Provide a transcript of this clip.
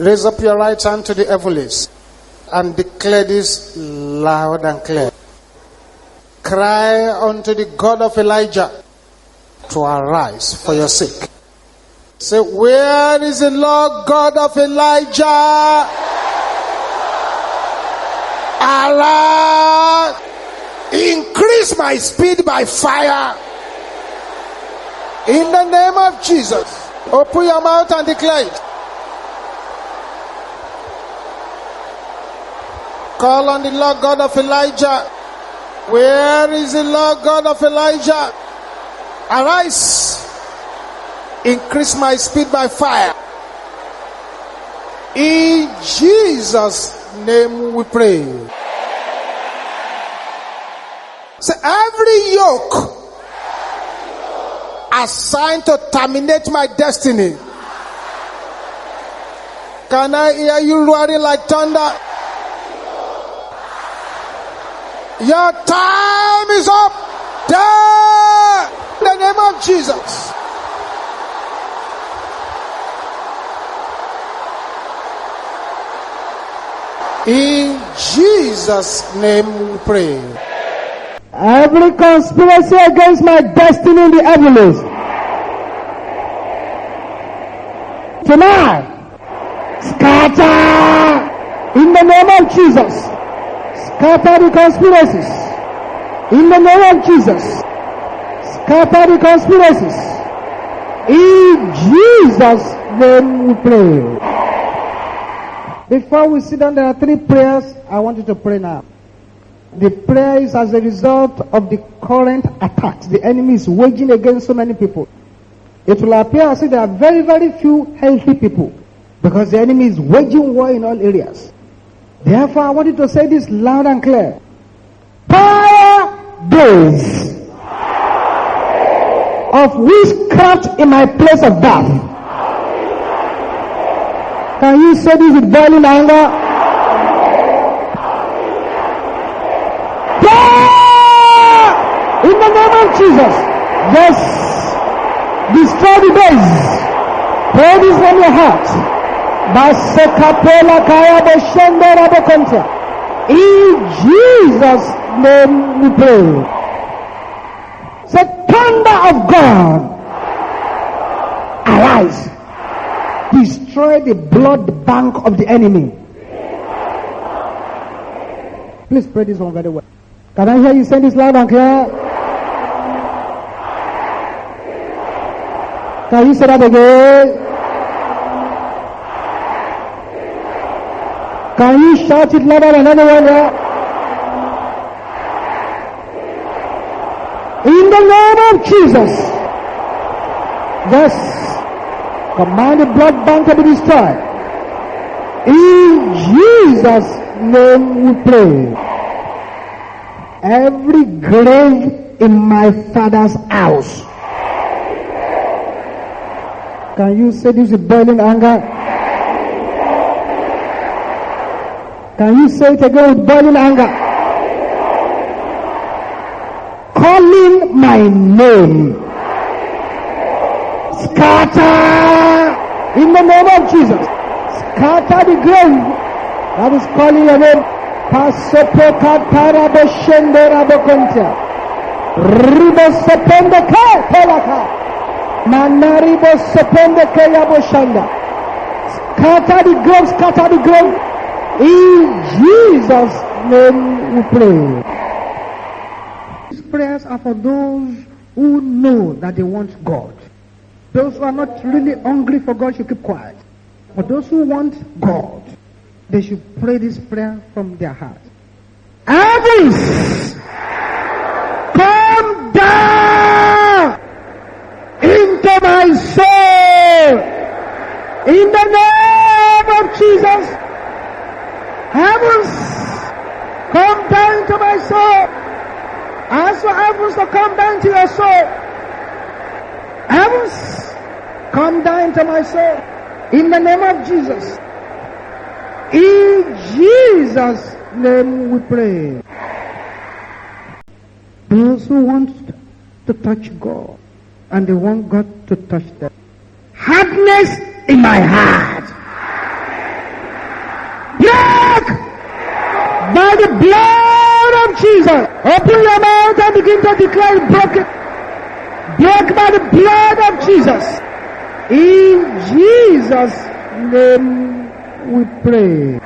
Raise up your right hand to the heavens and declare this loud and clear. Cry unto the God of Elijah to arise for your sake. Say, where is the Lord God of Elijah? Arise! Increase my speed by fire. In the name of Jesus. Open your mouth and declare it. Call on the Lord God of Elijah. Where is the Lord God of Elijah? Arise. Increase my speed by fire. In Jesus' name we pray. So every yoke assigned to terminate my destiny. Can I hear you roaring like thunder? Your time is up. There, in the name of Jesus. In Jesus' name we pray. Every conspiracy against my destiny in the heavens, tonight, scatter in the name of Jesus. Scatter the conspiracies in the name of Jesus. Scatter the conspiracies in Jesus' name we pray. Before we sit down, there are 3 prayers I want you to pray now. The prayer is as a result of the current attacks the enemy is waging against so many people. It will appear as if there are very, very few healthy people because the enemy is waging war in all areas. Therefore, I want you to say this loud and clear. Power days of witchcraft in my place of death. Can you say this with boiling anger? In the name of Jesus. Yes. Destroy the days. Pray this from your heart. In Jesus' name we pray. Say, thunder of God, arise. Destroy the blood bank of the enemy. Please pray this one very well. Can I hear you say this loud and clear? Can you say that again? Can you shout it louder than anyone else? In the name of Jesus. Yes. Command the blood bank to be destroyed. In Jesus' name we pray. Every grave in my Father's house. Can you say this with burning anger? Can you say it again with burning anger? Calling my name. Scatter in the name of Jesus. Scatter the grave that is calling your name. Pasopoka parabo shendera bokontia. Ribo sepende ke pelaka. Manaribo sepende ke yabo shanda. Scatter the grave, scatter the grave. In Jesus' name we pray. These prayers are for those who know that they want God. Those who are not really hungry for God should keep quiet. But those who want God, they should pray this prayer from their heart. Heavens, come down into my soul. In the name of Jesus. Heavens, come down to my soul. Ask for heavens to come down to your soul. Heavens, come down to my soul. In the name of Jesus. In Jesus' name we pray. Those who want to touch God and they want God to touch them. Hardness in my heart. the blood of Jesus. Open your mouth and begin to declare it broken. Broke by the blood of Jesus. In Jesus' name we pray.